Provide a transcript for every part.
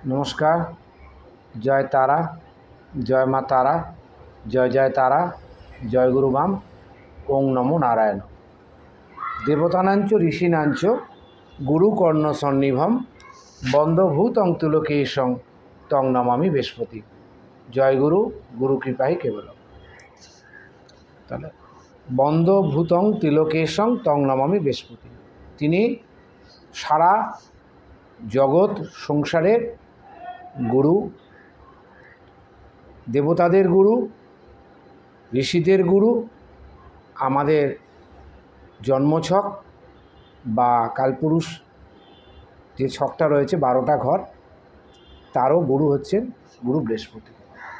নমস্কার। জয় তারা, জয় মা তারা, জয় জয় তারা, জয় গুরুবাম, ওং নমো নারায়ণ। দেবতানাঞ্চ ঋষিনাঞ্চ গুরুকর্ণ সন্নিভম বন্ধভূতং তুলকেশং তং নমামি বৃহস্পতি। জয় গুরু, গুরু কৃপাই কেবলম। তাহলে বন্ধভূতং তিলকেশং তং নমামি বৃহস্পতি, তিনি সারা জগৎ সংসারের গুরু, দেবতাদের গুরু, ঋষিদের গুরু, আমাদের জন্মছক বা কালপুরুষ যে ছকটা রয়েছে 12টা ঘর, তারও গুরু হচ্ছেন গুরু বৃহস্পতি,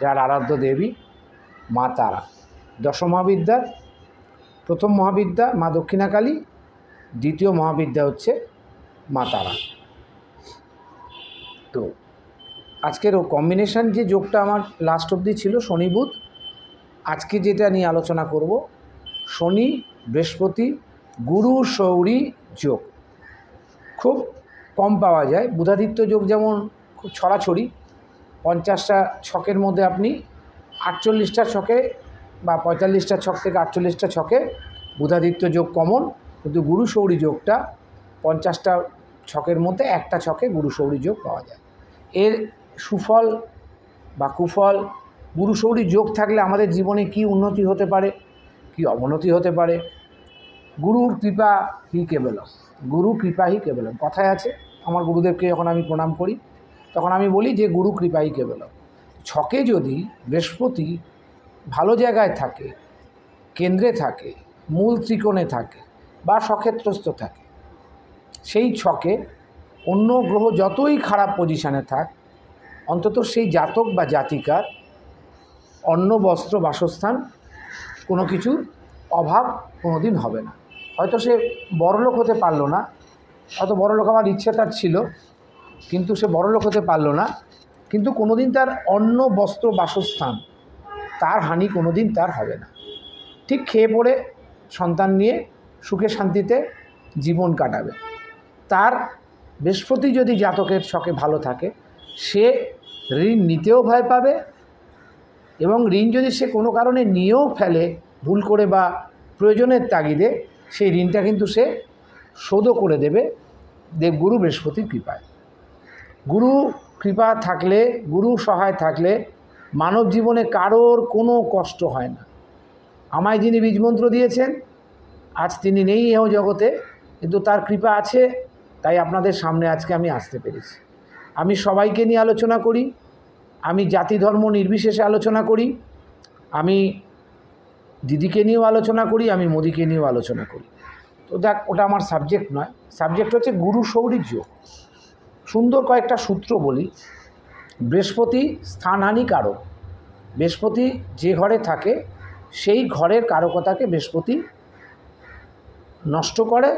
যার আরাধ্য দেবী মা তারা। দশমহাবিদ্যার প্রথম মহাবিদ্যা মা দক্ষিণাকালী, দ্বিতীয় মহাবিদ্যা হচ্ছে মা তারা। তো আজকের কম্বিনেশন যে যোগটা আমার লাস্ট অবধি ছিল শনি বুধ, আজকে যেটা নিয়ে আলোচনা করব শনি বৃহস্পতি গুরু শৌরী যোগ। খুব কম পাওয়া যায়। বুধাদিত্য যোগ যেমন খুব ছড়াছড়ি, 50টা ছকের মধ্যে আপনি 48টা ছকে বা 45টা ছক থেকে 48টা ছকে বুধাদিত্য যোগ কমন, কিন্তু গুরু শৌরী যোগটা 50টা ছকের মধ্যে একটা ছকে গুরু শৌরী যোগ পাওয়া যায়। এর সুফল বা কুফল, গুরু শৌরী যোগ থাকলে আমাদের জীবনে কি উন্নতি হতে পারে, কি অবনতি হতে পারে। গুরুর কৃপা হি কেবলম, গুরু কৃপা হি কেবলম কথায় আছে। আমার গুরুদেবকে যখন আমি প্রণাম করি তখন আমি বলি যে গুরু কৃপা হি কেবলম। ছকে যদি বৃহস্পতি ভালো জায়গায় থাকে, কেন্দ্রে থাকে, মূল ত্রিকোণে থাকে বা সক্ষেত্রস্থ থাকে, সেই ছকে অন্য গ্রহ যতই খারাপ পজিশানে থাক, অন্তত সেই জাতক বা জাতিকার অন্ন বস্ত্র বাসস্থান কোনো কিছুর অভাব কোনো দিন হবে না। হয়তো সে বড়লোক হতে পারলো না, হয়তো বড়লোক আমার ইচ্ছে তার ছিল, কিন্তু সে বড়লোক হতে পারলো না, কিন্তু কোনো দিন তার অন্ন বস্ত্র বাসস্থান তার হানি কোনো দিন তার হবে না। ঠিক খেয়ে পড়ে সন্তান নিয়ে সুখে শান্তিতে জীবন কাটাবে। তার বৃহস্পতি যদি জাতকের ছকে ভালো থাকে, সে ঋণ নিতেও ভয় পাবে, এবং ঋণ যদি সে কোনো কারণে নিয়েও ফেলে ভুল করে বা প্রয়োজনের তাগিদে, সেই ঋণটা কিন্তু সে শোধও করে দেবে দেবগুরু বৃহস্পতির কৃপায়। গুরু কৃপা থাকলে, গুরু সহায় থাকলে মানব জীবনে কারোর কোনো কষ্ট হয় না। আমায় যিনি বীজমন্ত্র দিয়েছেন, আজ তিনি নেই এও জগতে, কিন্তু তার কৃপা আছে, তাই আপনাদের সামনে আজকে আমি আসতে পেরেছি। আমি সবাইকে নিয়ে আলোচনা করি, আমি জাতি ধর্ম নির্বিশেষে আলোচনা করি, আমি দিদিকে নিয়েও আলোচনা করি, আমি মোদিকে নিয়েও আলোচনা করি। তো দেখ, ওটা আমার সাবজেক্ট নয়, সাবজেক্ট হচ্ছে গুরু শৌরী যোগ। সুন্দর কয়েকটা সূত্র বলি। বৃহস্পতি স্থানহানি কারক। বৃহস্পতি যে ঘরে থাকে সেই ঘরের কারকতাকে বৃহস্পতি নষ্ট করে,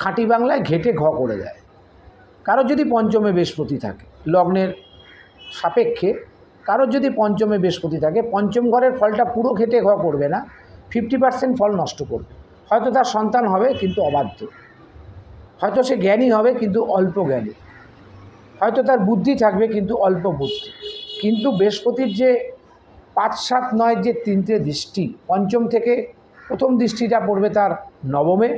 খাঁটি বাংলায় ঘেটে ঘ করে দেয়। কারোর যদি পঞ্চমে বৃহস্পতি থাকে লগ্নের সাপেক্ষে, কারোর যদি পঞ্চমে বৃহস্পতি থাকে, পঞ্চম ঘরের ফলটা পুরো ঘেটে ঘ করবে না, 50% ফল নষ্ট করবে। হয়তো তার সন্তান হবে কিন্তু অবাধ্য, হয়তো সে জ্ঞানী হবে কিন্তু অল্প জ্ঞানী, হয়তো তার বুদ্ধি থাকবে কিন্তু অল্প বুদ্ধি। কিন্তু বৃহস্পতির যে 5, 7, 9 যে 3টে দৃষ্টি, পঞ্চম থেকে প্রথম দৃষ্টিটা পড়বে তার নবমে,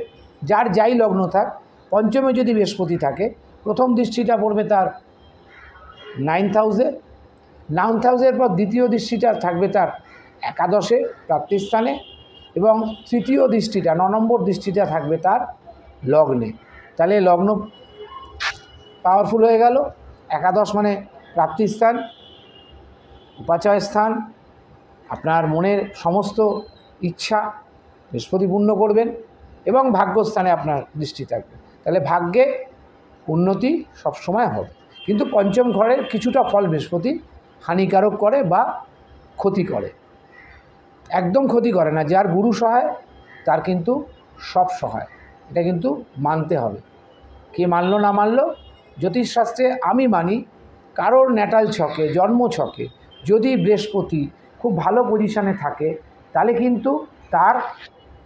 যার যাই লগ্ন থাক, পঞ্চমে যদি বৃহস্পতি থাকে প্রথম দৃষ্টিটা পড়বে তার 9th হাউসে, 9th হাউসের পর দ্বিতীয় দৃষ্টিটা থাকবে তার একাদশে প্রাপ্তিস্থানে, এবং তৃতীয় দৃষ্টিটা 9 নম্বর দৃষ্টিটা থাকবে তার লগ্নে। তাহলে লগ্ন পাওয়ারফুল হয়ে গেল। একাদশ মানে প্রাপ্তিস্থান, উপাচয় স্থান, আপনার মনের সমস্ত ইচ্ছা বৃহস্পতি পূর্ণ করবেন, এবং ভাগ্যস্থানে আপনার দৃষ্টি থাকবে। তাহলে ভাগ্যে উন্নতি সবসময় হবে। কিন্তু পঞ্চম ঘরের কিছুটা ফল বৃহস্পতি হানিকারক করে বা ক্ষতি করে, একদম ক্ষতি করে না। যার গুরু সহায় তার কিন্তু সব সহায়, এটা কিন্তু মানতে হবে। কে মানলো না মানলো, জ্যোতিষশাস্ত্রে আমি মানি, কারোর ন্যাটাল ছকে, জন্ম ছকে যদি বৃহস্পতি খুব ভালো পজিশানে থাকে, তাহলে কিন্তু তার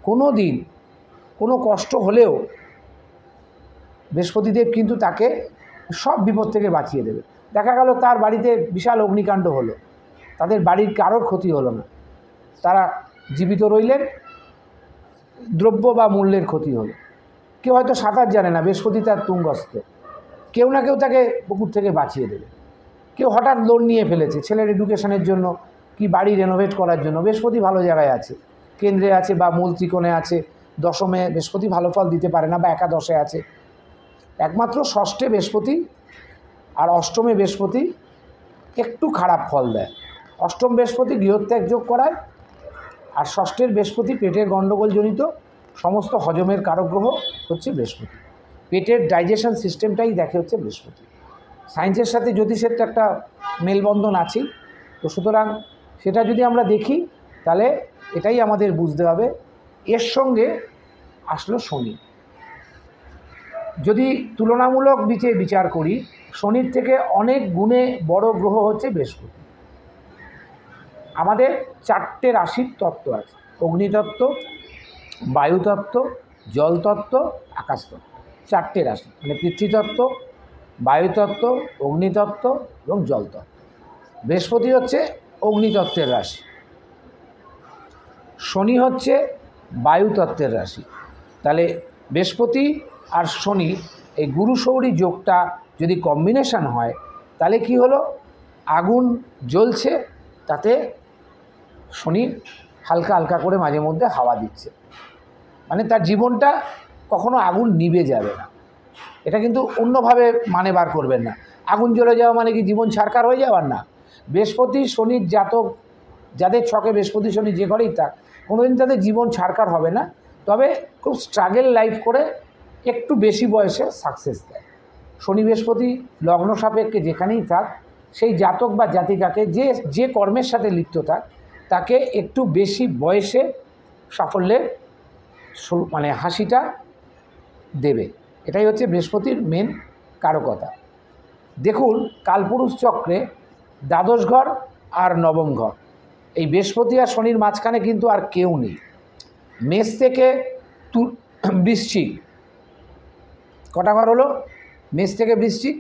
কোনো দিন কোনো কষ্ট হলেও বৃহস্পতিদেব কিন্তু তাকে সব বিপদ থেকে বাঁচিয়ে দেবে। দেখা গেল তার বাড়িতে বিশাল অগ্নিকাণ্ড হলো, তাদের বাড়ির কারোর ক্ষতি হলো না, তারা জীবিত রইলেন, দ্রব্য বা মূল্যের ক্ষতি হলো। কেউ হয়তো সাঁতার জানে না, বৃহস্পতি তার তুঙ্গস্থ, কেউ না কেউ তাকে পুকুর থেকে বাঁচিয়ে দেবে। কেউ হঠাৎ লোন নিয়ে ফেলেছে ছেলের এডুকেশনের জন্য কি বাড়ি রেনোভেট করার জন্য, বৃহস্পতি ভালো জায়গায় আছে, কেন্দ্রে আছে বা মূল ত্রিকোণে আছে, দশমে বৃহস্পতি ভালো ফল দিতে পারে না বা একাদশে আছে, একমাত্র ষষ্ঠে বৃহস্পতি আর অষ্টমে বৃহস্পতি একটু খারাপ ফল দেয়। অষ্টম বৃহস্পতি গৃহত্যাগ যোগ করায়, আর ষষ্ঠের বৃহস্পতি পেটের গণ্ডগোলজনিত সমস্ত হজমের কারক গ্রহ হচ্ছে বৃহস্পতি। পেটের ডাইজেশন সিস্টেমটাই দেখে হচ্ছে বৃহস্পতি। সায়েন্সের সাথে জ্যোতিষের তো একটা মেলবন্ধন আছে, তো সুতরাং সেটা যদি আমরা দেখি তাহলে এটাই আমাদের বুঝতে হবে। এর সঙ্গে আসলো শনি। যদি তুলনামূলক বিচার করি, শনির থেকে অনেক গুণে বড় গ্রহ হচ্ছে বৃহস্পতি। আমাদের 4টে রাশির তত্ত্ব আছে, অগ্নিতত্ত্ব, বায়ুতত্ত্ব, জলতত্ত্ব, আকাশতত্ত্ব। 4টে রাশি মানে পৃথ্বীতত্ত্ব, বায়ুতত্ত্ব, অগ্নিতত্ত্ব এবং জলতত্ত্ব। বৃহস্পতি হচ্ছে অগ্নিতত্ত্বের রাশি, শনি হচ্ছে বায়ুতত্ত্বের রাশি। তাহলে বৃহস্পতি আর শনি এই গুরু সৌরী যোগটা যদি কম্বিনেশন হয় তাহলে কি হলো, আগুন জ্বলছে, তাতে শনি হালকা হালকা করে মাঝে মধ্যে হাওয়া দিচ্ছে, মানে তার জীবনটা কখনো আগুন নিভে যাবে না। এটা কিন্তু অন্যভাবে মানে বার করবেন না, আগুন জ্বলে যাওয়া মানে কি জীবন ছারকার হয়ে যাওয়ার না। বৃহস্পতি শনির জাতক যাদের ছকে বৃহস্পতি শনি যে ঘরেই থাক, কোনোদিন তাদের জীবন ছারকার হবে না, তবে খুব স্ট্রাগল লাইফ করে একটু বেশি বয়সে সাকসেস দেয়। শনি বৃহস্পতি লগ্ন সাপেক্ষে যেখানেই থাক, সেই জাতক বা জাতিকাকে যে কর্মের সাথে লিপ্ত থাক তাকে একটু বেশি বয়সে সাফল্যের মানে হাসিটা দেবে। এটাই হচ্ছে বৃহস্পতির মেন কারকতা। দেখুন কালপুরুষ চক্রে দ্বাদশ ঘর আর নবম ঘর, এই বৃহস্পতি আর শনির মাঝখানে কিন্তু আর কেউ নেই। মেষ থেকে বৃশ্চিক কটা ঘর হলো, মেষ থেকে বৃশ্চিক,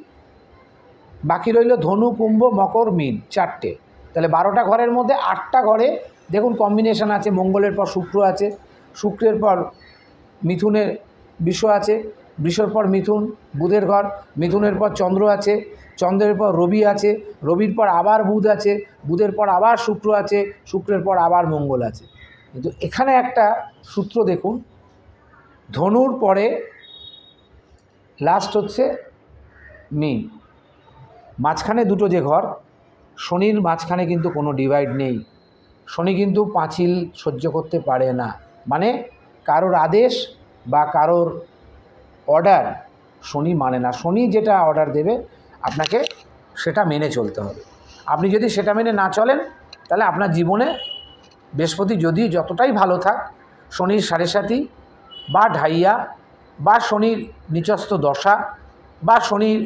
বাকি রইল ধনু, কুম্ভ, মকর, মীন, 4টে। তাহলে 12টা ঘরের মধ্যে 8টা ঘরে দেখুন কম্বিনেশন আছে। মঙ্গলের পর শুক্র আছে, শুক্রের পর মিথুনের বৃষ আছে, বৃষর পর মিথুন বুধের ঘর, মিথুনের পর চন্দ্র আছে, চন্দ্রের পর রবি আছে, রবির পর আবার বুধ আছে, বুধের পর আবার শুক্র আছে, শুক্রের পর আবার মঙ্গল আছে। কিন্তু এখানে একটা সূত্র দেখুন, ধনুর পরে লাস্ট হচ্ছে মীন, মাঝখানে দুটো যে ঘর, শনির মাঝখানে কিন্তু কোনো ডিভাইড নেই। শনি কিন্তু পাঁচিল সহ্য করতে পারে না, মানে কারোর আদেশ বা কারোর অর্ডার শনি মানে না। শনি যেটা অর্ডার দেবে আপনাকে সেটা মেনে চলতে হবে। আপনি যদি সেটা মেনে না চলেন তাহলে আপনার জীবনে বৃহস্পতি যদি যতটাই ভালো থাক, শনির সাড়ে সাতি বা ঢাইয়া বা শনির নিচস্থ দশা বা শনির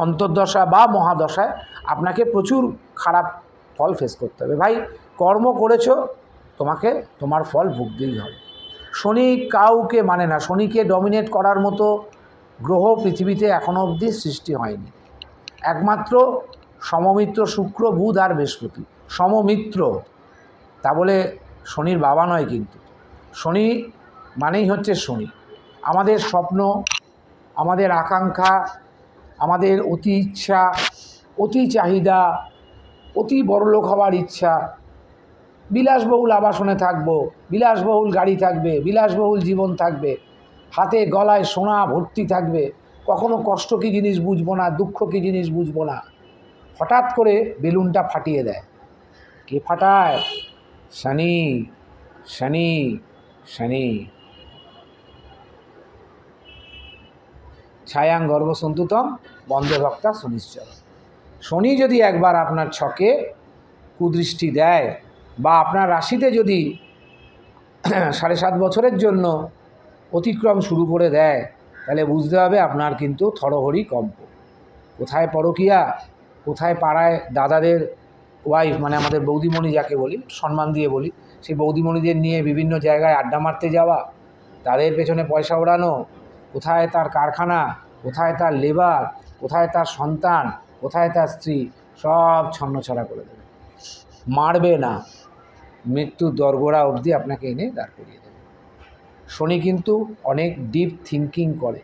অন্তর্দশা বা মহাদশায় আপনাকে প্রচুর খারাপ ফল ফেস করতে হবে। ভাই কর্ম করেছো, তোমাকে তোমার ফল ভুগতেই হবে। শনি কাউকে মানে না, শনিকে ডমিনেট করার মতো গ্রহ পৃথিবীতে এখনও অবধি সৃষ্টি হয়নি। একমাত্র সমমিত্র শুক্র, বুধ আর বৃহস্পতি। সমমিত্র, তা বলে শনির বাবা নয় কিন্তু। শনি মানেই হচ্ছে শনি। আমাদের স্বপ্ন, আমাদের আকাঙ্ক্ষা, আমাদের অতি ইচ্ছা, অতি চাহিদা, অতি বড়লোক হওয়ার ইচ্ছা, বিলাসবহুল আবাসনে থাকব, বিলাসবহুল গাড়ি থাকবে, বিলাসবহুল জীবন থাকবে, হাতে গলায় সোনা ভর্তি থাকবে, কখনো কষ্ট কী জিনিস বুঝবো না, দুঃখ কী জিনিস বুঝবো না। হঠাৎ করে বেলুনটা ফাটিয়ে দেয়। কে ফাটায়? শনি, শনি, শনি। ছায়াং গর্ভসন্তুতম বন্দে ভক্তা শনিশ্চর। শনি যদি একবার আপনার ছকে কুদৃষ্টি দেয় বা আপনার রাশিতে যদি 7.5 বছরের জন্য অতিক্রম শুরু করে দেয়, তাহলে বুঝতে হবে আপনার কিন্তু থরহরি কম্প। কোথায় পরকীয়া, কোথায় পাড়ায় দাদাদের ওয়াইফ, মানে আমাদের বৌদিমণি যাকে বলি, সম্মান দিয়ে বলি, সেই বৌদিমণিদের নিয়ে বিভিন্ন জায়গায় আড্ডা মারতে যাওয়া, তাদের পেছনে পয়সা ওড়ানো, কোথায় তার কারখানা, কোথায় তার লেবার, কোথায় তার সন্তান, কোথায় তার স্ত্রী, সব ছন্নছাড়া করে দেবে। মারবে না, মৃত্যু দরগোড়া অবধি আপনাকে এনে দাঁড় করিয়ে দেবে। শনি কিন্তু অনেক ডিপ থিঙ্কিং করে।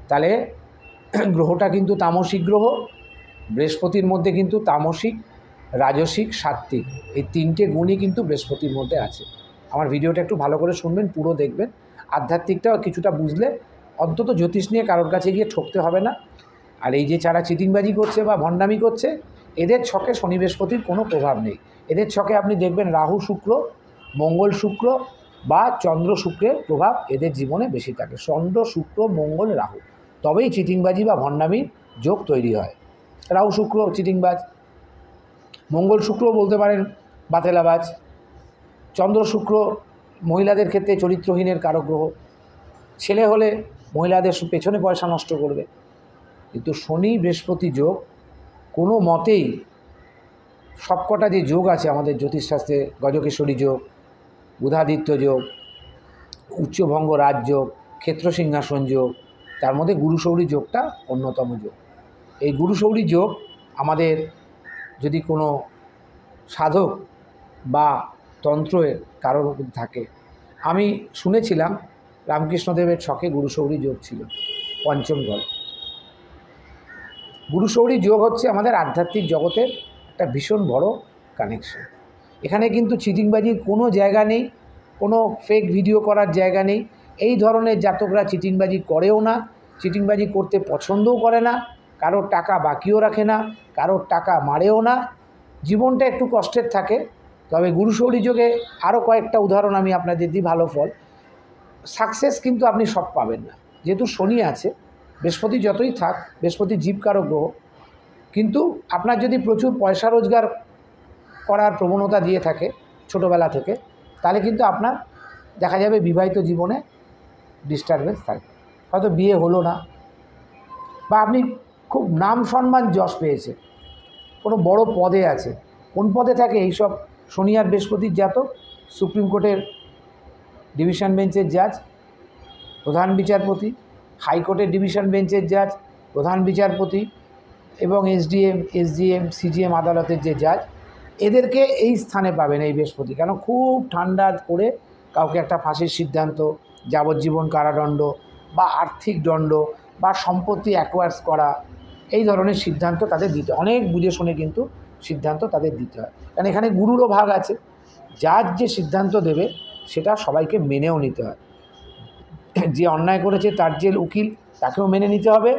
তাহলে গ্রহটা কিন্তু তামসিক গ্রহ। বৃহস্পতির মধ্যে কিন্তু তামসিক, রাজসিক, সাত্ত্বিক এই তিনটে গুণই কিন্তু বৃহস্পতির মধ্যে আছে। আমার ভিডিওটা একটু ভালো করে শুনবেন, পুরো দেখবেন। আধ্যাত্মিকটাও কিছুটা বুঝলে অন্তত জ্যোতিষ নিয়ে কারোর কাছে গিয়ে ঠকতে হবে না। আর এই যে যারা চিটিংবাজি করছে বা ভণ্ডামি করছে, এদের ছকে শনি বৃহস্পতির কোনো প্রভাব নেই। এদের ছকে আপনি দেখবেন রাহু শুক্র, মঙ্গল শুক্র বা চন্দ্র শুক্রের প্রভাব এদের জীবনে বেশি থাকে। চন্দ্র শুক্র মঙ্গল রাহু, তবেই চিটিংবাজি বা ভণ্ডামির যোগ তৈরি হয়। রাহু শুক্র চিটিংবাজ, মঙ্গল শুক্র বলতে পারেন বাতেলাবাজ, চন্দ্র শুক্র মহিলাদের ক্ষেত্রে চরিত্রহীনের কারক গ্রহ। ছেলে হলে মহিলাদের পেছনে পয়সা নষ্ট করবে। কিন্তু শনি বৃহস্পতি যোগ কোনো মতেই, সবকটা যে যোগ আছে আমাদের জ্যোতিষশাস্ত্রে, গজকেশরী যোগ, বুধাদিত্য যোগ, উচ্চভঙ্গ রাজযোগ, ক্ষেত্র সিংহাসন যোগ, তার মধ্যে গুরুশৌরী যোগটা অন্যতম যোগ। এই গুরুশৌরী যোগ আমাদের যদি কোনো সাধক বা তন্ত্রের কারোর থাকে, আমি শুনেছিলাম রামকৃষ্ণদেবের ছকে গুরুশৌরী যোগ ছিল পঞ্চম ঘর। গুরুশৌরী যোগ হচ্ছে আমাদের আধ্যাত্মিক জগতের একটা ভীষণ বড় কানেকশন। এখানে কিন্তু চিটিংবাজির কোনো জায়গা নেই, কোনো ফেক ভিডিও করার জায়গা নেই। এই ধরনের জাতকরা চিটিংবাজি করেও না, চিটিংবাজি করতে পছন্দও করে না, কারোর টাকা বাকিও রাখে না, কারোর টাকা মারেও না, জীবনটা একটু কষ্টের থাকে। তবে গুরুশৌরী যোগে আরও কয়েকটা উদাহরণ আমি আপনাদের দিই, ভালো ফল। সাকসেস কিন্তু আপনি সব পাবেন না, যেহেতু শনি আছে। বৃহস্পতি যতই থাক, বৃহস্পতি জীবকারক গ্রহ, কিন্তু আপনার যদি প্রচুর পয়সা রোজগার করার প্রবণতা দিয়ে থাকে ছোটোবেলা থেকে, তাহলে কিন্তু আপনার দেখা যাবে বিবাহিত জীবনে ডিস্টারবেন্স থাকবে, হয়তো বিয়ে হলো না, বা আপনি খুব নাম সম্মান যশ পেয়েছে, কোনো বড় পদে আছে। কোন পদে থাকে এইসব শনি আর বৃহস্পতির জাতক? সুপ্রিম কোর্টের ডিভিশন বেঞ্চের জাজ, প্রধান বিচারপতি, হাইকোর্টের ডিভিশন বেঞ্চের জাজ, প্রধান বিচারপতি, এবং এসডিএম, এসজিএম, সিজিএম আদালতের যে জাজ, এদেরকে এই স্থানে পাবেন এই বৃহস্পতি। কেন? খুব ঠান্ডা করে কাউকে একটা ফাঁসির সিদ্ধান্ত, যাবজ্জীবন কারাদণ্ড বা আর্থিক দণ্ড বা সম্পত্তি অ্যাকোয়ার্স করা, এই ধরনের সিদ্ধান্ত তাদের দিতে, অনেক বুঝে শুনে কিন্তু সিদ্ধান্ত তাদের দিতে হয়। কারণ এখানে গুরুরও ভাগ আছে। যার যে সিদ্ধান্ত দেবে সেটা সবাইকে মেনেও নিতে হয়। যে অন্যায় করেছে তার যে উকিল, তাকেও মেনে নিতে হবে,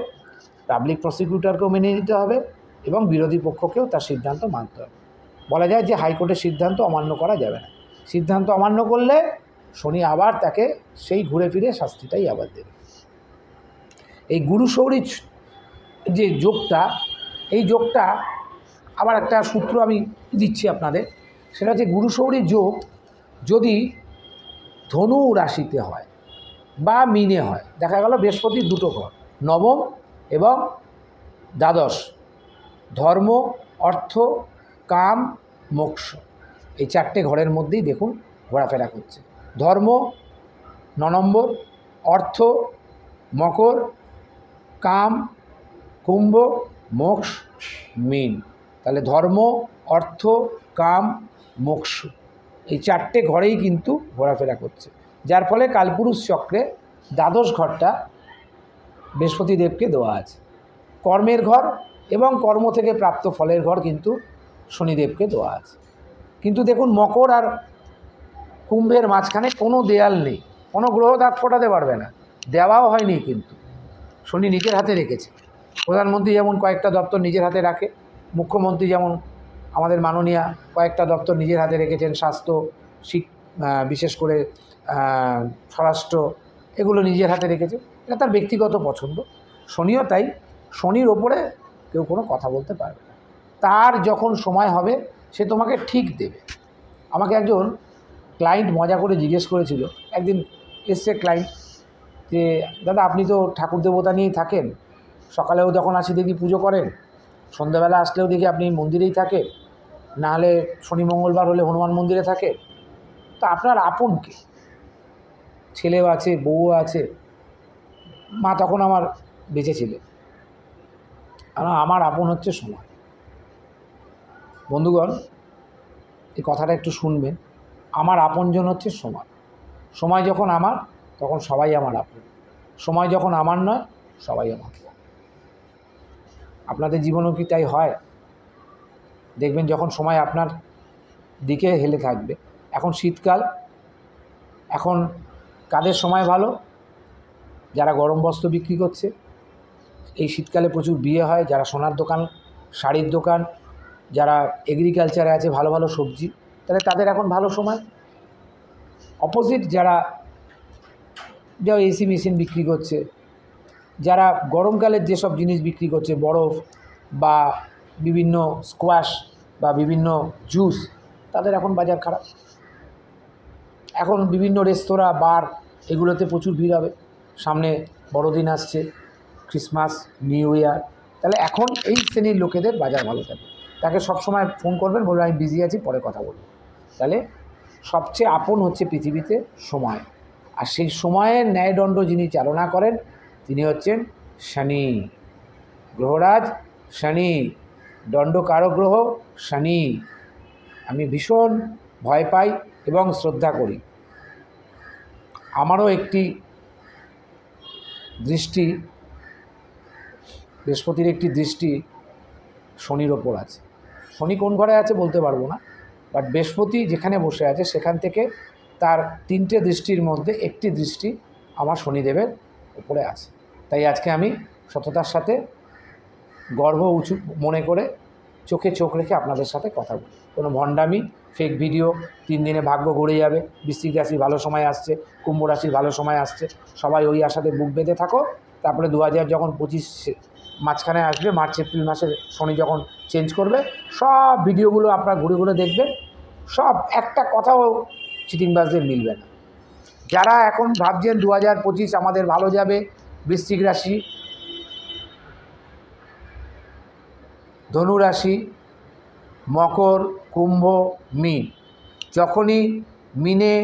পাবলিক প্রসিকিউটরকেও মেনে নিতে হবে, এবং বিরোধী পক্ষকেও তার সিদ্ধান্ত মানতে হবে। বলা যায় যে হাইকোর্টের সিদ্ধান্ত অমান্য করা যাবে না। সিদ্ধান্ত অমান্য করলে শনি আবার তাকে সেই ঘুরে ফিরে শাস্তিটাই আবার দেবে। এই গুরুশৌরী যে যোগটা, এই যোগটা আবার একটা সূত্র আমি দিচ্ছি আপনাদের, সেটা হচ্ছে গুরুশৌরী যোগ যদি ধনু রাশিতে হয় বা মিনে হয়, দেখা গেল বৃহস্পতির দুটো ঘর, নবম এবং দ্বাদশ, ধর্ম, অর্থ, কাম, মোক্ষ, এই চারটে ঘরের মধ্যেই দেখুন ঘোরাফেরা করছে। ধর্ম 9 নম্বর, অর্থ মকর, কাম কুম্ভ, মোক্ষ মীন। তাহলে ধর্ম, অর্থ, কাম, মোক্ষ এই চারটে ঘরেই কিন্তু ঘোরাফেরা করছে, যার ফলে কালপুরুষ চক্রে দ্বাদশ ঘরটা বৃহস্পতিদেবকে দেওয়া আছে। কর্মের ঘর এবং কর্ম থেকে প্রাপ্ত ফলের ঘর কিন্তু শনিদেবকে দেওয়া আছে। কিন্তু দেখুন মকর আর কুম্ভের মাঝখানে কোনো দেয়াল নেই, কোনো গ্রহ দাঁত ফোটাতে পারবে না, দেওয়াও হয়নি, কিন্তু শনি নিজের হাতে রেখেছে। প্রধানমন্ত্রী যেমন কয়েকটা দপ্তর নিজের হাতে রাখে, মুখ্যমন্ত্রী যেমন আমাদের মাননীয়া কয়েকটা দপ্তর নিজের হাতে রেখেছেন, স্বাস্থ্য, বিশেষ করে স্বরাষ্ট্র, এগুলো নিজের হাতে রেখেছে, এটা তার ব্যক্তিগত পছন্দ। শনিও তাই, শনির ওপরে কেউ কোনো কথা বলতে পারবে না। তার যখন সময় হবে সে তোমাকে ঠিক দেবে। আমাকে একজন ক্লায়েন্ট মজা করে জিজ্ঞেস করেছিল, একদিন এসছে ক্লায়েন্ট, যে দাদা আপনি তো ঠাকুর দেবতা নিয়েই থাকেন, সকালেও যখন আসি দেখি পুজো করেন, সন্ধ্যাবেলা আসলেও দেখি আপনি মন্দিরেই থাকেন, নাহলে শনি মঙ্গলবার হলে হনুমান মন্দিরে থাকে, তা আপনার আপন কে? ছেলেও আছে, বউও আছে। মা তখন আমার বেঁচেছিলেন। কারণ আমার আপন হচ্ছে সময়। বন্ধুগণ, এই কথাটা একটু শুনবেন। আমার আপনজন হচ্ছে সময়। সময় যখন আমার, তখন সবাই আমার আপন। সময় যখন আমার নয়, সবাই আমার। আপনাদের জীবনেও কি তাই হয়? দেখবেন যখন সময় আপনার দিকে হেলে থাকবে। এখন শীতকাল, এখন কাদের সময় ভালো? যারা গরম বস্ত্র বিক্রি করছে। এই শীতকালে প্রচুর বিয়ে হয়। যারা সোনার দোকান, শাড়ির দোকান, যারা এগ্রিকালচারে আছে, ভালো ভালো সবজি, তাহলে তাদের এখন ভালো সময়। অপোজিট যারা এসি মেশিন বিক্রি করছে, যারা গরমকালের যেসব জিনিস বিক্রি করছে, বরফ বা বিভিন্ন স্কোয়াশ বা বিভিন্ন জুস, তাদের এখন বাজার খারাপ। এখন বিভিন্ন রেস্তোরাঁ, বার, এগুলোতে প্রচুর ভিড় হবে। সামনে বড়দিন আসছে, ক্রিসমাস, নিউ ইয়ার। তাহলে এখন এই শ্রেণীর লোকেদের বাজার ভালো থাকে। তাকে সবসময় ফোন করবেন, বলবেন আমি বিজি আছি, পরে কথা বলব। তাহলে সবচেয়ে আপন হচ্ছে পৃথিবীতে সময়। আর সেই সময়ের ন্যায়দণ্ড যিনি চালনা করেন, তিনি হচ্ছেন শনি, গ্রহরাজ শনি, দণ্ডকারক গ্রহ শনি। আমি ভীষণ ভয় পাই এবং শ্রদ্ধা করি। আমারও একটি দৃষ্টি, বৃহস্পতির একটি দৃষ্টি শনির ওপর আছে। শনি কোন ঘরে আছে বলতে পারবো না, বাট বৃহস্পতি যেখানে বসে আছে সেখান থেকে তার 3টে দৃষ্টির মধ্যে একটি দৃষ্টি আমার শনিদেবের উপরে আছে। তাই আজকে আমি সততার সাথে গর্ব উঁচু মনে করে চোখে চোখ রেখে আপনাদের সাথে কথা বলি। কোনো ভণ্ডামি, ফেক ভিডিও, 3 দিনে ভাগ্য গড়ে যাবে, বৃশ্চিক রাশির ভালো সময় আসছে, কুম্ভ রাশির ভালো সময় আসছে, সবাই ওই আশাতে বুক বেঁধে থাকো। তারপরে 2025 মাঝখানে আসবে, মার্চ এপ্রিল মাসে শনি যখন চেঞ্জ করবে, সব ভিডিওগুলো আপনারা ঘুরে ঘুরে দেখবেন, সব একটা কথাও চিটিংবাজদের মিলবে না। যারা এখন ভাবছেন 2025 আমাদের ভালো যাবে, বৃশ্চিক রাশি, ধনু রাশি, মকর, কুম্ভ, মীন, যখনই মিনে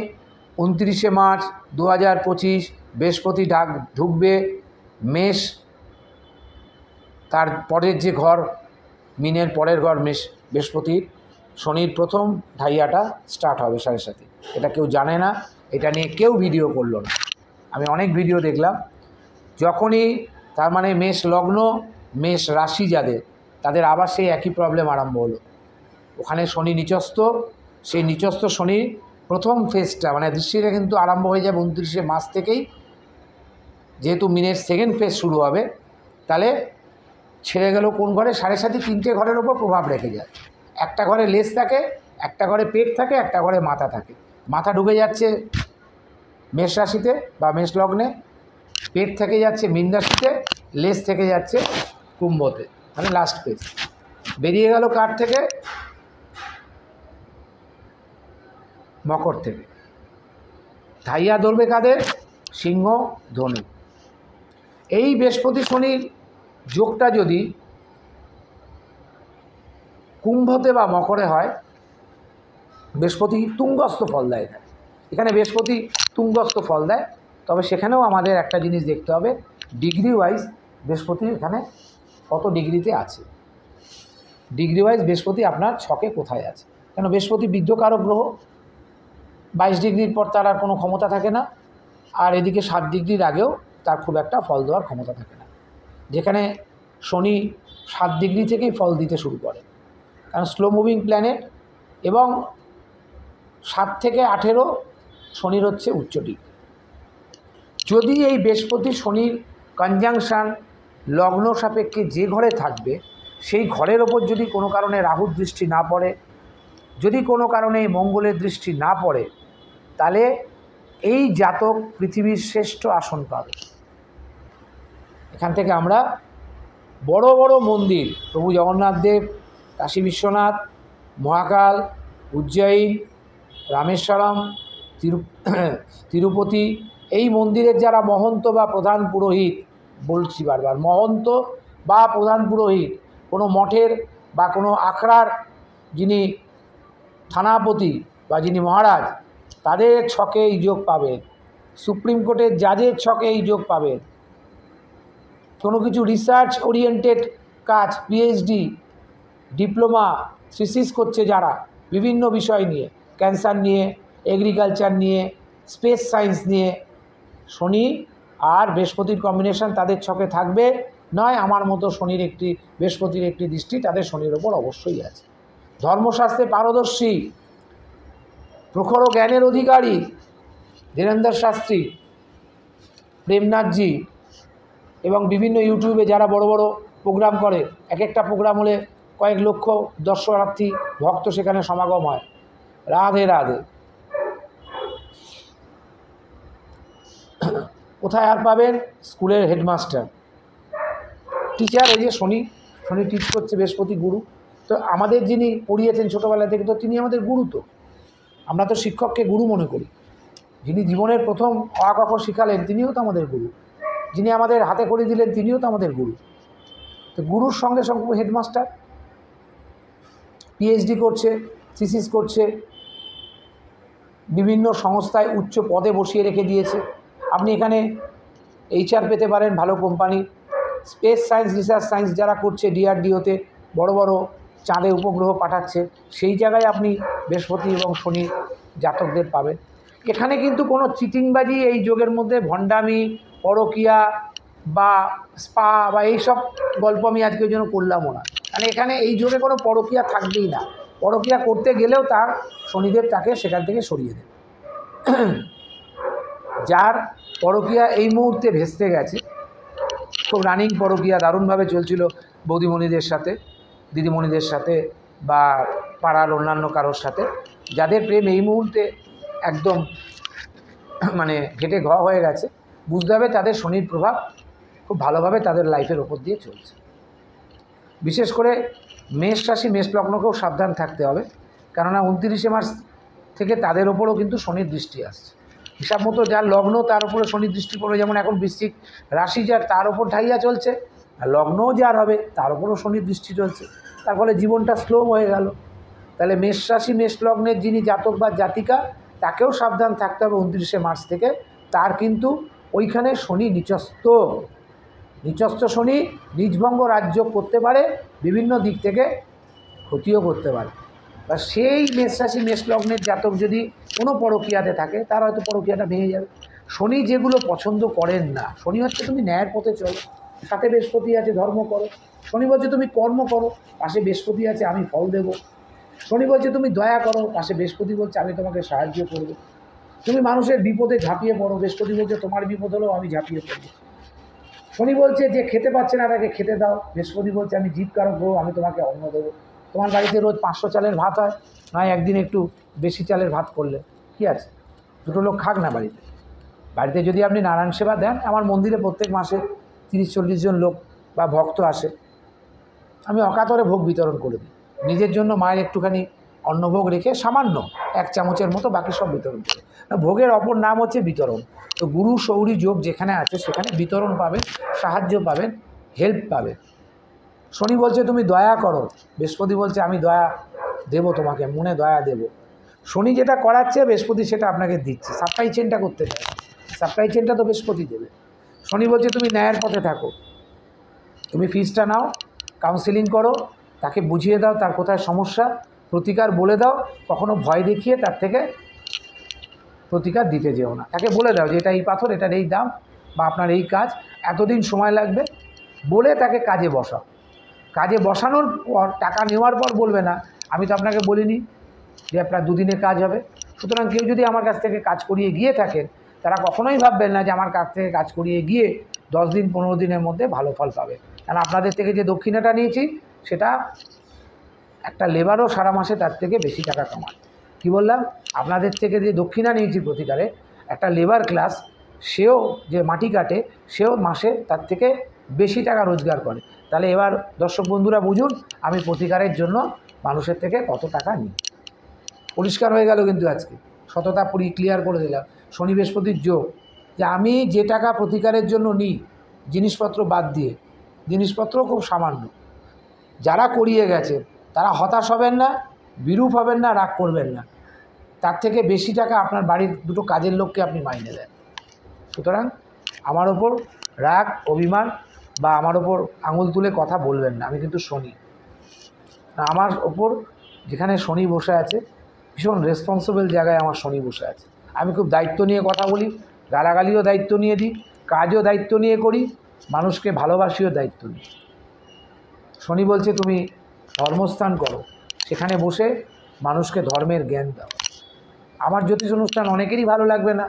29শে মার্চ 2025 বৃহস্পতি ঢুকবে, মেষ তার পরের যে ঘর, মিনের পরের ঘর মেষ, বৃহস্পতির শনির প্রথম ঢাইয়াটা স্টার্ট হবে 7:30। এটা কেউ জানে না, এটা নিয়ে কেউ ভিডিও করলো না। আমি অনেক ভিডিও দেখলাম। যখনই তার মানে মেষ লগ্ন, মেষ রাশি যাদের, তাদের আবার সেই একই প্রবলেম আরম্ভ হলো। ওখানে শনি নিচস্থ, সেই নিচস্থ শনির প্রথম ফেজটা মানে দৃষ্টিটা কিন্তু আরম্ভ হয়ে যাবে 29শে মার্চ থেকেই। যেহেতু মিনের সেকেন্ড ফেজ শুরু হবে, তাহলে ছেড়ে গেল কোন ঘরে? 7.5 3টে ঘরের ওপর প্রভাব রেখে যায়। একটা ঘরে লেজ থাকে, একটা ঘরে পেট থাকে, একটা ঘরে মাথা থাকে। মাথা ঢুকে যাচ্ছে মেষ রাশিতে বা মেষ লগ্নে, পেট থেকে যাচ্ছে মীন রাশিতে, লেজ থেকে যাচ্ছে কুম্ভতে, মানে লাস্ট পেজ। বেরিয়ে গেল কার থেকে? মকর থেকে। ঢাইয়া ধরবে কাদের? সিংহ, ধনু। এই বৃহস্পতি শনির যোগটা যদি কুম্ভতে বা মকরে হয়, বৃহস্পতি তুঙ্গস্থ ফল দেয়। এখানে বৃহস্পতি তুঙ্গস্থ ফল দেয়, তবে সেখানেও আমাদের একটা জিনিস দেখতে হবে, ডিগ্রি ওয়াইজ বৃহস্পতি এখানে কত ডিগ্রিতে আছে। ডিগ্রি ওয়াইজ বৃহস্পতি আপনার ছকে কোথায় আছে। কেন বৃহস্পতি বিদ্ধকারক গ্রহ, 22 ডিগ্রির পর তার আর কোনো ক্ষমতা থাকে না, আর এদিকে 7 ডিগ্রির আগেও তার খুব একটা ফল দেওয়ার ক্ষমতা থাকে না। যেখানে শনি 7 ডিগ্রি থেকেই ফল দিতে শুরু করে, কারণ স্লো মুভিং প্ল্যানেট, এবং 7 থেকে 18 শনির হচ্ছে উচ্চ ডিগ্রি। যদি এই বৃহস্পতি শনির কনজাংশন লগ্ন সাপেক্ষে যে ঘরে থাকবে, সেই ঘরের ওপর যদি কোনো কারণে রাহুর দৃষ্টি না পড়ে, যদি কোনো কারণে মঙ্গলের দৃষ্টি না পড়ে, তাহলে এই জাতক পৃথিবীর শ্রেষ্ঠ আসন পাবে। এখান থেকে আমরা বড় বড় মন্দির, প্রভু জগন্নাথ দেব, কাশী বিশ্বনাথ, মহাকাল, উজ্জয়িন, রামেশ্বরম, তিরুপতি, এই মন্দিরের যারা মহন্ত বা প্রধান পুরোহিত, বলছি বারবার, মহন্ত বা প্রধান পুরোহিত, কোনো মঠের বা কোনো আখড়ার যিনি থানাপতি বা যিনি মহারাজ, তাদের ছকে এই যোগ পাবেন। সুপ্রিম কোর্টের জাজের ছকে এই যোগ পাবেন। কোনো কিছু রিসার্চ ওরিয়েন্টেড কাজ, পিএইচডি, ডিপ্লোমা, থিসিস করছে যারা বিভিন্ন বিষয় নিয়ে, ক্যান্সার নিয়ে, এগ্রিকালচার নিয়ে, স্পেস সায়েন্স নিয়ে, শনি আর বৃহস্পতির কম্বিনেশন তাদের ছকে থাকবে নয়। আমার মতো বৃহস্পতির একটি দৃষ্টি তাদের শনির ওপর অবশ্যই আছে। ধর্মশাস্ত্রে পারদর্শী, প্রখর জ্ঞানের অধিকারী ধীরেন্দ্র শাস্ত্রী, প্রেমনাথজি এবং বিভিন্ন ইউটিউবে যারা বড় বড় প্রোগ্রাম করে, এক একটা প্রোগ্রাম হলে কয়েক লক্ষ দর্শনার্থী ভক্ত সেখানে সমাগম হয়। রাধে রাধে। কোথায় আর পাবেন? স্কুলের হেডমাস্টার, টিচার। এই যে শনি টিচ করছে, বৃহস্পতি গুরু। তো আমাদের যিনি পড়িয়েছেন ছোটোবেলা থেকে, তো তিনি আমাদের গুরু। তো আমরা তো শিক্ষককে গুরু মনে করি। যিনি জীবনের প্রথম অ ক খ শিখালেন তিনিও তো আমাদের গুরু। যিনি আমাদের হাতে করে দিলেন তিনিও তো আমাদের গুরু। তো গুরুর সঙ্গে সঙ্গে হেডমাস্টার পিএইচডি করছে, থিসিস করছে, বিভিন্ন সংস্থায় উচ্চ পদে বসিয়ে রেখে দিয়েছে। আপনি এখানে HR পেতে পারেন ভালো company. Space science, research science যারা করছে, DRDOতে বড় বড় চাঁদে উপগ্রহ পাঠাচ্ছে, সেই জায়গায় আপনি বৃহস্পতি এবং শনি জাতকদের পাবেন। এখানে কিন্তু কোনো চিটিংবাজি এই যোগের মধ্যে, ভণ্ডামি, পরকীয়া বা স্পা বা এইসব গল্প আমি আজকে ওই জন্য করলামও না। মানে এখানে এই যোগে কোনো পরকীয়া থাকবেই না। পরকীয়া করতে গেলেও তার শনিদেব তাকে সেখান থেকে সরিয়ে দেবে। যার পরকীয়া এই মুহূর্তে ভেস্তে গেছে, খুব রানিং পরকীয়া দারুণভাবে চলছিল বৌদিমণিদের সাথে, দিদিমণিদের সাথে বা পাড়ার অন্যান্য কারোর সাথে, যাদের প্রেম এই মুহূর্তে একদম মানে ঘেটে ঘ হয়ে গেছে, বুঝতে হবে তাদের শনির প্রভাব খুব ভালোভাবে তাদের লাইফের ওপর দিয়ে চলছে। বিশেষ করে মেষ রাশি, মেষ লগ্নকেও সাবধান থাকতে হবে, কেননা 29শে মার্চ থেকে তাদের ওপরও কিন্তু শনির দৃষ্টি আসছে। হিসাব মতো যার লগ্ন তার উপরে শনির দৃষ্টি পড়বে। যেমন এখন বৃশ্চিক রাশি যার, তার ওপর ঢাইয়া চলছে, আর লগ্নও যার হবে তার ওপরও শনির দৃষ্টি চলছে। তার ফলে জীবনটা স্লো হয়ে গেল। তাহলে মেষ রাশি, মেষ লগ্নের যিনি জাতক বা জাতিকা, তাকেও সাবধান থাকতে হবে 29শে মার্চ থেকে। তার কিন্তু ওইখানে শনি নিচস্থ শনি নিজভঙ্গ রাজ্য করতে পারে, বিভিন্ন দিক থেকে ক্ষতিও করতে পারে। বা সেই মেষ রাশি, মেষ লগ্নের জাতক যদি কোনো পরকীয়াতে থাকে, তার হয়তো পরকীয়াটা ভেঙে যাবে। শনি যেগুলো পছন্দ করেন না, শনি হচ্ছে তুমি ন্যায়ের পথে চলো, সাথে বৃহস্পতি আছে ধর্ম করো। শনি বলছে তুমি কর্ম করো, পাশে বৃহস্পতি আছে আমি ফল দেব। শনি বলছে তুমি দয়া করো, পাশে বৃহস্পতি বলছে আমি তোমাকে সাহায্য করব। তুমি মানুষের বিপদে ঝাঁপিয়ে পড়ো, বৃহস্পতি বলছে তোমার বিপদ হলেও আমি ঝাঁপিয়ে পড়ব। শনি বলছে যে খেতে পাচ্ছে না তাকে খেতে দাও, বৃহস্পতি বলছে আমি জীবকারক গ্রহ, আমি তোমাকে অন্ন দেবো। তোমার বাড়িতে রোজ 500 চালের ভাত হয়, নয় একদিন একটু বেশি চালের ভাত করলে কি আছে, দুটো লোক খাক না বাড়িতে। বাড়িতে যদি আপনি নারায়ণ সেবা দেন, আমার মন্দিরে প্রত্যেক মাসে 30-40 জন লোক বা ভক্ত আসে, আমি অকাতরে ভোগ বিতরণ করে দিই। নিজের জন্য মায়ের একটুখানি অন্নভোগ রেখে সামান্য 1 চামচের মতো, বাকি সব বিতরণ করি। ভোগের অপর নাম হচ্ছে বিতরণ। তো গুরু সৌরী যোগ যেখানে আছে সেখানে বিতরণ পাবেন, সাহায্য পাবেন, হেল্প পাবেন। শনি বলছে তুমি দয়া করো, বৃহস্পতি বলছে আমি দয়া দেবো তোমাকে, মনে দয়া দেব। শনি যেটা করাচ্ছে বৃহস্পতি সেটা আপনাকে দিচ্ছে। সাপ্লাই চেনটা করতে চায়, সাপ্লাই চেনটা তো বৃহস্পতি দেবে। শনি বলছে তুমি ন্যায়ের পথে থাকো, তুমি ফিজটা নাও, কাউন্সেলিং করো, তাকে বুঝিয়ে দাও তার কোথায় সমস্যা, প্রতিকার বলে দাও। কখনো ভয় দেখিয়ে তার থেকে প্রতিকার দিতে যেও না, তাকে বলে দাও যে এটা এই পাথর, এটার এই দাম, বা আপনার এই কাজ এতদিন সময় লাগবে, বলে তাকে কাজে বসাও। কাজে বসানোর পর, টাকা নেওয়ার পর বলবে না আমি তো আপনাকে বলিনি যে আপনার 2 দিনে কাজ হবে। সুতরাং কেউ যদি আমার কাছ থেকে কাজ করিয়ে গিয়ে থাকেন, তারা কখনোই ভাববেন না যে আমার কাছ থেকে কাজ করিয়ে গিয়ে 10 দিন 15 দিনের মধ্যে ভালো ফল পাবে। কারণ আপনাদের থেকে যে দক্ষিণাটা নিয়েছি সেটা একটা লেবারও সারা মাসে তার থেকে বেশি টাকা কামায়। কি বললাম? আপনাদের থেকে যে দক্ষিণা নিয়েছি প্রতিকারে, একটা লেবার ক্লাস, সেও যে মাটি কাটে, সেও মাসে তার থেকে বেশি টাকা রোজগার করে। তাহলে এবার দর্শক বন্ধুরা বুঝুন আমি প্রতিকারের জন্য মানুষের থেকে কত টাকা নিই। পরিষ্কার হয়ে গেল কিন্তু আজকে, সততা ক্লিয়ার করে দিলাম। শনি বৃহস্পতির যোগ, যে আমি যে টাকা প্রতিকারের জন্য নিই, জিনিসপত্র বাদ দিয়ে, জিনিসপত্র খুব সামান্য, যারা করিয়ে গেছে তারা হতাশ হবেন না, বিরূপ হবেন না, রাগ করবেন না। তার থেকে বেশি টাকা আপনার বাড়ির 2টো কাজের লোককে আপনি মাইনে দেন। সুতরাং আমার ওপর রাগ, অভিমান বা আমার ওপর আঙুল তুলে কথা বলবেন না, আমি কিন্তু শনি। আমার ওপর যেখানে শনি বসে আছে, ভীষণ রেসপন্সিবল জায়গায় আমার শনি বসে আছে। আমি খুব দায়িত্ব নিয়ে কথা বলি, গালাগালিও দায়িত্ব নিয়ে দিই, কাজও দায়িত্ব নিয়ে করি, মানুষকে ভালোবাসিও দায়িত্ব নিই। শনি বলছে তুমি ধর্মস্থান করো, সেখানে বসে মানুষকে ধর্মের জ্ঞান দাও। আমার জ্যোতিষ অনুষ্ঠান অনেকেরই ভালো লাগবে না,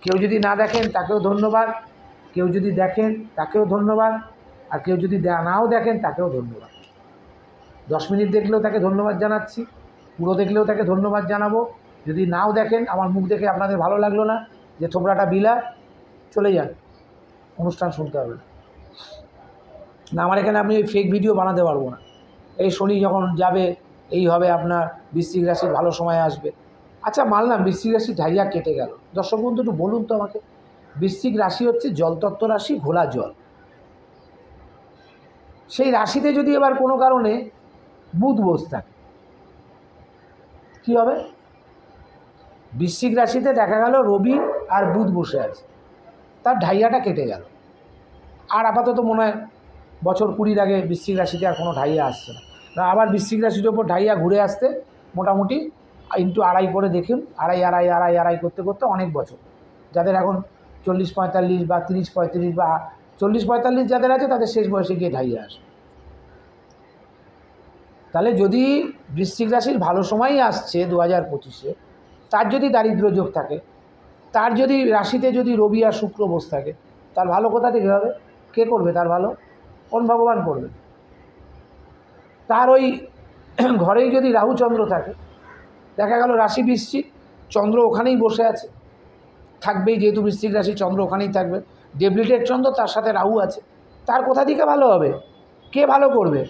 কেউ যদি না দেখেন তাকেও ধন্যবাদ, কেউ যদি দেখেন তাকেও ধন্যবাদ, আর কেউ যদি নাও দেখেন তাকেও ধন্যবাদ। 10 মিনিট দেখলেও তাকে ধন্যবাদ জানাচ্ছি, পুরো দেখলেও তাকে ধন্যবাদ জানাবো। যদি নাও দেখেন, আমার মুখ দেখে আপনাদের ভালো লাগলো না, যে থোবড়াটা বিলা, চলে যান, অনুষ্ঠান শুনতে হবে না। আমার এখানে আপনি ফেক ভিডিও বানাতে পারবো না। এই শনি যখন যাবে, এই হবে আপনার বৃশ্চিক রাশির ভালো সময় আসবে। আচ্ছা মানলাম বৃশ্চিক রাশি ঢাইয়া কেটে গেল, দর্শক বন্ধু একটু বলুন তো আমাকে, বৃশ্চিক রাশি হচ্ছে জলতত্ত্ব রাশি, ঘোলা জল। সেই রাশিতে যদি এবার কোনো কারণে বুধ বসে থাকে, কী হবে? বৃশ্চিক রাশিতে দেখা গেল রবি আর বুধ বসে আছে, তার ঢাইয়াটা কেটে গেল। আর আপাতত মনে হয় বছর 20 আগে বৃশ্চিক রাশিতে আর কোনো ঢাইয়া আসছে না। আবার বৃশ্চিক রাশির ওপর ঢাইয়া ঘুরে আসতে মোটামুটি ইন্টু 2.5 করে দেখুন, আড়াই করতে করতে অনেক বছর। যাদের এখন 40-45 বা 30-35 বা 40-45 যাদের আছে, তাদের শেষ বয়সে গিয়ে ঢাইয়া আসবে। তাহলে যদি বৃশ্চিক রাশির ভালো সময়ই আসছে 2025-এ, তার যদি দারিদ্র যোগ থাকে, তার যদি রাশিতে যদি রবি আর শুক্র বসে থাকে, তার ভালো কোথা থেকে হবে? কে করবে তার ভালো? কোন ভগবান করবে? তার ওই ঘরেই যদি রাহু চন্দ্র থাকে, দেখা গেল রাশি বৃশ্চিক, চন্দ্র ওখানেই বসে আছে, থাকবেই, যেহেতু বৃশ্চিক রাশি চন্দ্র ওখানেই থাকবে, ডেবিলিটেড চন্দ্র, তার সাথে রাহু আছে, তার কোথা থেকে ভালো হবে? কে ভালো করবে?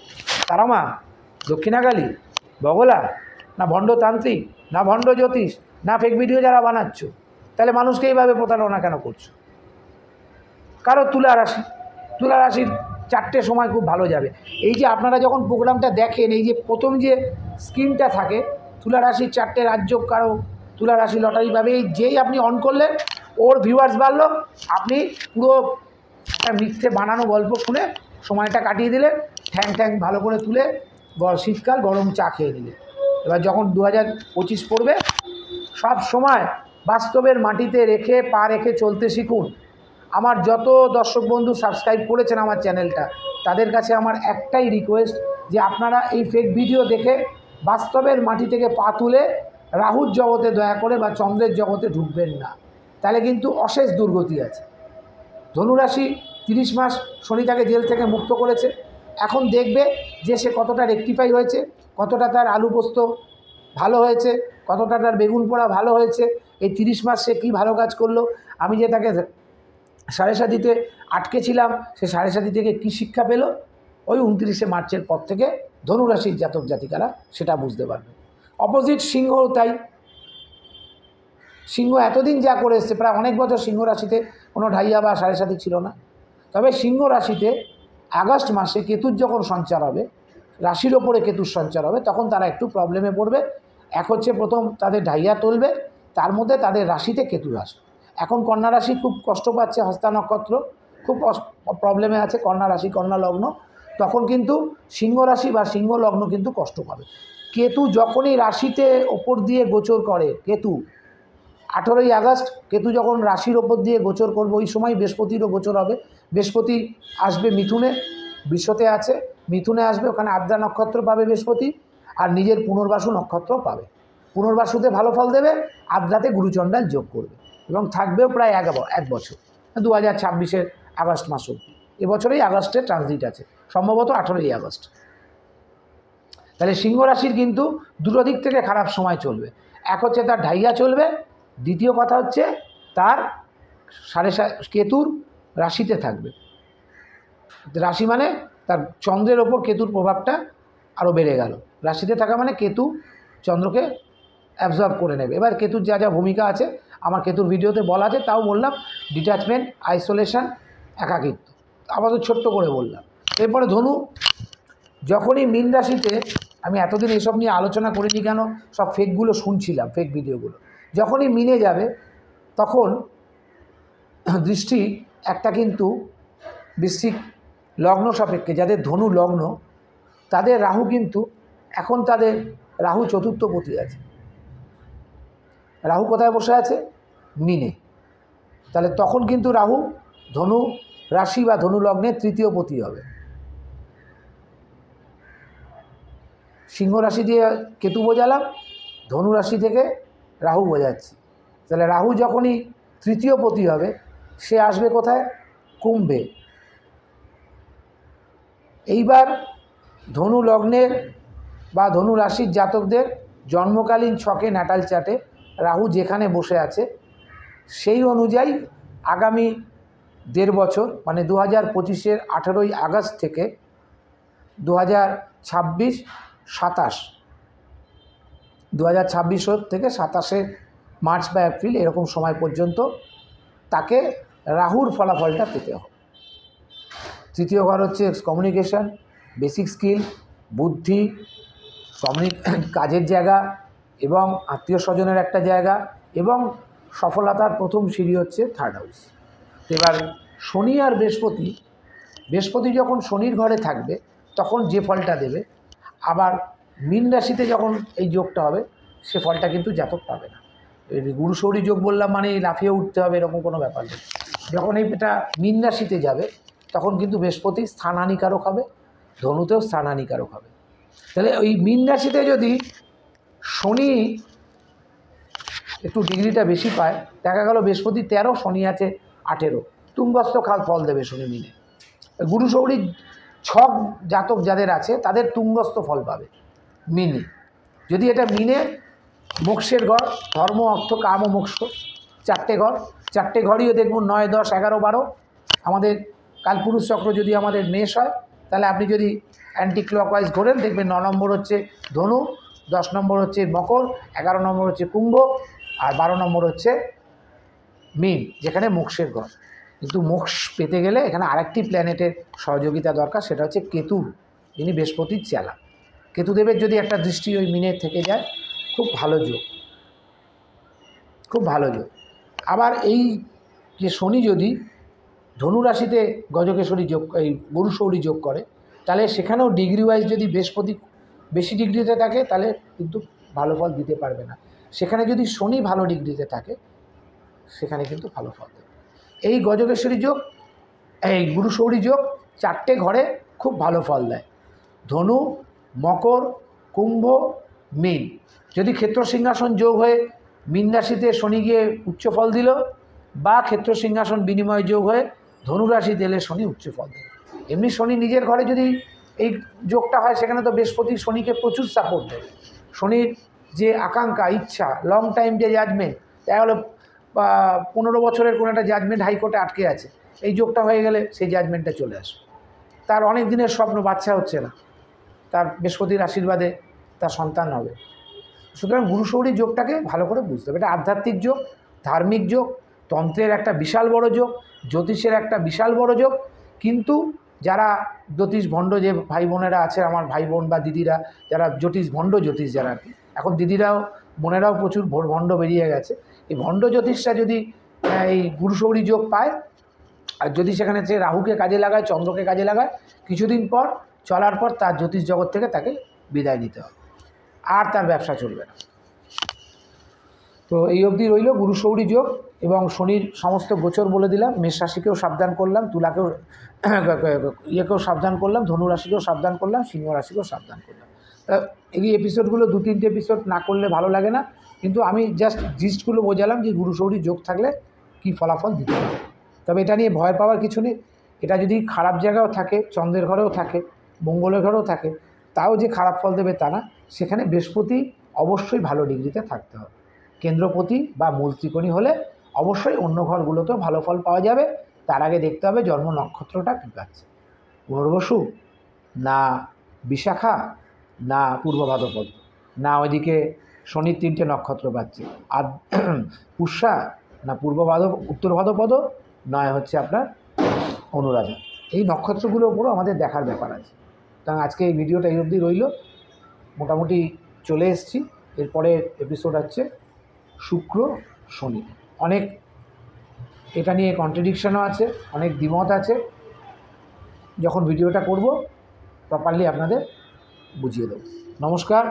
তারা মা, দক্ষিণাকালী, বগলা, না ভণ্ডতান্ত্রিক, না ভণ্ড জ্যোতিষ, না ফেক ভিডিও যারা বানাচ্ছ? তাহলে মানুষকে এইভাবে প্রতারণা কেন করছো? কারো তুলা রাশির 4টে সময় খুব ভালো যাবে। এই যে আপনারা যখন প্রোগ্রামটা দেখেন, এই যে প্রথম যে স্ক্রিনটা থাকে, তুলা রাশির 4টে রাজ্য, কারো তুলা রাশি লটারি পাবে, এই যেই আপনি অন করলেন, ওর ভিউয়ার্স বাড়লো, আপনি পুরো একটা মিথ্যে বানানো গল্প শুনে সময়টা কাটিয়ে দিলেন, ঠ্যাং ভালো করে তুলে শীতকাল গরম চা খেয়ে নিলেন। এবার যখন 2025 পড়বে, সব সময় বাস্তবের মাটিতে পা রেখে চলতে শিখুন। আমার যত দর্শক বন্ধু সাবস্ক্রাইব করেছেন আমার চ্যানেলটা, তাদের কাছে আমার একটাই রিকোয়েস্ট, যে আপনারা এই ফেক ভিডিও দেখে বাস্তবের মাটি থেকে পা তুলে রাহুর জগতে দয়া করে বা চন্দ্রের জগতে ঢুকবেন না, তাহলে কিন্তু অশেষ দুর্গতি আছে। ধনুরাশি 30 মাস শনি তাকে জেল থেকে মুক্ত করেছে, এখন দেখবে যে সে কতটা রেকটিফাই হয়েছে, কতটা তার আলু পোস্ত ভালো হয়েছে, কতটা তার বেগুন পোড়া ভালো হয়েছে। এই 30 মাস সে কী ভালো কাজ করলো, আমি যে তাকে 7.5 আটকে ছিলাম, সে 7.5 থেকে কী শিক্ষা পেল, ওই 29শে মার্চের পর থেকে ধনুরাশির জাতক জাতিকারা সেটা বুঝতে পারবে। অপোজিট সিংহও তাই। সিংহ এতদিন যা করে এসছে, প্রায় অনেক বছর সিংহ রাশিতে কোনো ঢাইয়া বা 7.5 ছিল না। তবে সিংহ রাশিতে আগস্ট মাসে কেতুর যখন সঞ্চার হবে, রাশির ওপরে কেতুর সঞ্চার হবে, তখন তারা একটু প্রবলেমে পড়বে। এক হচ্ছে প্রথম তাদের ঢাইয়া তুলবে, তার মধ্যে তাদের রাশিতে কেতু আসবে। এখন কন্যা রাশি খুব কষ্ট পাচ্ছে, হস্তা নক্ষত্র খুব প্রবলেমে আছে, কন্যা রাশি কন্যা লগ্ন, তখন কিন্তু সিংহ রাশি বা সিংহ লগ্ন কিন্তু কষ্ট পাবে। কেতু যখনই রাশিতে ওপর দিয়ে গোচর করে, কেতু 18ই আগস্ট কেতু যখন রাশির ওপর দিয়ে গোচর করবে, ওই সময় বৃহস্পতিরও গোচর হবে। বৃহস্পতি আসবে মিথুনে, বিশ্বতে আছে, মিথুনে আসবে, ওখানে আদ্রা নক্ষত্র পাবে বৃহস্পতি, আর নিজের পুনর্বাসু নক্ষত্র পাবে। পুনর্বাসুতে ভালো ফল দেবে, আদ্রাতে গুরুচণ্ডাল যোগ করবে, এবং থাকবেও প্রায় 1 বছর, 2026-এর আগস্ট মাস অবধি। এবছরেই আগস্টে ট্রানজিট আছে, সম্ভবত 18ই আগস্ট। তাহলে সিংহ রাশির কিন্তু দুটো দিক থেকে খারাপ সময় চলবে। এক হচ্ছে তার ঢাইয়া চলবে, দ্বিতীয় কথা হচ্ছে তার কেতুর রাশিতে থাকবে। রাশি মানে তার চন্দ্রের ওপর কেতুর প্রভাবটা আরও বেড়ে গেল। রাশিতে থাকা মানে কেতু চন্দ্রকে অ্যাবজর্ব করে নেবে। এবার কেতুর যা যা ভূমিকা আছে আমার কেতুর ভিডিওতে বলা আছে, তাও বললাম, ডিট্যাচমেন্ট, আইসোলেশন, একাকিত্ব, আপাতত ছোট্ট করে বললাম। এরপরে ধনু, যখনই মীন রাশিতে, আমি এতদিন এসব নিয়ে আলোচনা করিনি কেন, সব ফেকগুলো শুনছিলাম, ফেক ভিডিওগুলো, যখনই মিনে যাবে তখন দৃষ্টি একটা কিন্তু বৃশ্চিক লগ্ন সাপেক্ষে যাদের ধনু লগ্ন তাদের রাহু কিন্তু এখন তাদের রাহু চতুর্থপতি আছে। রাহু কোথায় বসে আছে? মিনে। তাহলে তখন কিন্তু রাহু ধনু রাশি বা ধনু লগ্নের তৃতীয় পতি হবে। সিংহ রাশি দিয়ে কেতু বোঝালাম, ধনু রাশি থেকে রাহু বোঝাচ্ছি। তাহলে রাহু যখনই তৃতীয় পতি হবে সে আসবে কোথায়? কুম্ভে। এইবার ধনু লগ্নের বা ধনু রাশির জাতকদের জন্মকালীন ছকে ন্যাটাল চার্টে রাহু যেখানে বসে আছে সেই অনুযায়ী আগামী 1.5 বছর মানে 2025-এর 18ই আগস্ট থেকে 2026 27 2026 থেকে 27শে মার্চ বা এপ্রিল এরকম সময় পর্যন্ত তাকে রাহুর ফলাফলটা পেতে হবে। তৃতীয় ঘর হচ্ছে কমিউনিকেশন, বেসিক স্কিল, বুদ্ধি, কাজের জায়গা এবং আত্মীয় স্বজনের একটা জায়গা এবং সফলতার প্রথম সিঁড়ি হচ্ছে থার্ড হাউস। এবার শনি আর বৃহস্পতি যখন শনির ঘরে থাকবে তখন যে ফলটা দেবে, আবার মীন রাশিতে যখন এই যোগটা হবে সে ফলটা কিন্তু জাতক পাবে না। গুরু শৌরী যোগ বললাম মানে লাফিয়ে উঠতে হবে এরকম কোনো ব্যাপার নেই। যখন এটা মীন রাশিতে যাবে তখন কিন্তু বৃহস্পতি স্থানহানিকারক হবে, ধনুতেও স্থানহানিকারক হবে। তাহলে ওই মীন রাশিতে যদি শনি একটু ডিগ্রিটা বেশি পায়, দেখা গেল বৃহস্পতি 13, শনি আছে 18, তুঙ্গস্থ ফল দেবে শনি মিনে। গুরু শৌরী ছক জাতক যাদের আছে তাদের তুঙ্গস্থ ফল পাবে মিনে। যদি এটা মিনে মোক্ষের ঘর, ধর্ম অর্থ কাম ও মোক্ষ, চারটে ঘরইও দেখব 9, 10, 11, 12 আমাদের কালপুরুষ চক্র যদি আমাদের মেষ হয় তাহলে আপনি যদি অ্যান্টি ক্লকওয়াইজ ঘোরেন দেখবেন 9 নম্বর হচ্ছে ধনু, 10 নম্বর হচ্ছে মকর, 11 নম্বর হচ্ছে কুম্ভ আর 12 নম্বর হচ্ছে মীন, যেখানে মোক্ষের ঘর। কিন্তু মোক্ষ পেতে গেলে এখানে আরেকটি প্ল্যানেটের সহযোগিতা দরকার, সেটা হচ্ছে কেতু, যিনি বৃহস্পতির চেলা। কেতুদেবের যদি একটা দৃষ্টি ওই মিনের থেকে যায় খুব ভালো যোগ, খুব ভালো যোগ। আবার এই যে শনি যদি ধনু রাশিতে গজকেশরী যোগ, এই গুরু শৌরী যোগ করে তাহলে সেখানেও ডিগ্রি ওয়াইজ যদি বৃহস্পতি বেশি ডিগ্রিতে থাকে তাহলে কিন্তু ভালো ফল দিতে পারবে না। সেখানে যদি শনি ভালো ডিগ্রিতে থাকে সেখানে কিন্তু ভালো ফল দেবে। এই গজকেশরী যোগ, এই গুরু শৌরী যোগ 4টে ঘরে খুব ভালো ফল দেয়, ধনু, মকর, কুম্ভ, মীন। যদি ক্ষেত্র সিংহাসন যোগ হয়ে মীন রাশিতে শনি গিয়ে উচ্চ ফল দিল বা ক্ষেত্র সিংহাসন বিনিময় যোগ হয়ে ধনু রাশি দিলে শনি উচ্চ ফল দেবে। এমনি শনি নিজের ঘরে যদি এই যোগটা হয় সেখানে তো বৃহস্পতি শনিকে প্রচুর সাপোর্ট দেবে। শনির যে আকাঙ্ক্ষা, ইচ্ছা, লং টাইম যে জাজমেন্ট, দেখা গেলো 15 বছরের কোনো একটা জাজমেন্ট হাইকোর্টে আটকে আছে, এই যোগটা হয়ে গেলে সেই জাজমেন্টটা চলে আসবে। তার অনেক দিনের স্বপ্ন, বাচ্চা হচ্ছে না, তার বৃহস্পতির আশীর্বাদে তার সন্তান হবে। সুতরাং গুরু শৌরী যোগটাকে ভালো করে বুঝতে হবে। এটা আধ্যাত্মিক যোগ, ধার্মিক যোগ, তন্ত্রের একটা বিশাল বড় যোগ, জ্যোতিষের একটা বিশাল বড় যোগ। কিন্তু যারা জ্যোতিষ ভণ্ড যে ভাই বোনেরা আছে, আমার ভাই বোন বা দিদিরা যারা ভণ্ড জ্যোতিষ যারা আর কি, এখন দিদিরাও বোনেরাও প্রচুর ভণ্ড বেরিয়ে গেছে, এই ভণ্ড জ্যোতিষরা যদি এই গুরু শৌরী যোগ পায় আর যদি সেখানে সে রাহুকে কাজে লাগায়, চন্দ্রকে কাজে লাগায়, কিছুদিন পর চলার পর তার জ্যোতিষ জগৎ থেকে তাকে বিদায় নিতে হবে, আর তার ব্যবসা চলবে না। তো এই অবধি রইল গুরু শৌরী যোগ এবং শনির সমস্ত গোচর বলে দিলাম। মেষ রাশিকেও সাবধান করলাম, তুলাকেও ইয়েকেও সাবধান করলাম, ধনু রাশিকেও সাবধান করলাম, সিংহ রাশিকেও সাবধান করলাম। তা এই এপিসোডগুলো 2-3টে এপিসোড না করলে ভালো লাগে না, কিন্তু আমি জাস্ট জিস্টগুলো বোঝালাম যে গুরু শৌরী যোগ থাকলে কী ফলাফল দিতে হবে। তবে এটা নিয়ে ভয় পাওয়ার কিছু নেই। এটা যদি খারাপ জায়গাও থাকে, চন্দ্রের ঘরেও থাকে, মঙ্গলের ঘরেও থাকে, তাও যে খারাপ ফল দেবে তা না। সেখানে বৃহস্পতি অবশ্যই ভালো ডিগ্রিতে থাকতে হবে। কেন্দ্রপতি বা মূল ত্রিকোণী হলে অবশ্যই অন্য ঘরগুলোতেও ভালো ফল পাওয়া যাবে। তার আগে দেখতে হবে জন্ম নক্ষত্রটা কী পাচ্ছে, পুনর্বসু না বিশাখা না পূর্ব ভাদ্রপদ, না ওইদিকে শনির 3টে নক্ষত্র পাচ্ছে, আর পুষ্যা না উত্তর ভাদ্রপদ, নয় হচ্ছে আপনার অনুরাধা। এই নক্ষত্রগুলোর উপরও আমাদের দেখার ব্যাপার আছে। কারণ আজকে এই ভিডিওটা এই অবধি রইল, মোটামুটি চলে এসেছি। এরপরে এপিসোড হচ্ছে শুক্র শনি। অনেক এটা নিয়ে কন্ট্রাডিকশনও আছে, অনেক দ্বিমত আছে, যখন ভিডিওটা করব প্রপারলি আপনাদের বুঝিয়ে দেবো। নমস্কার,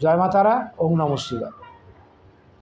জয় মা তারা, ওম নমঃ শিবায়।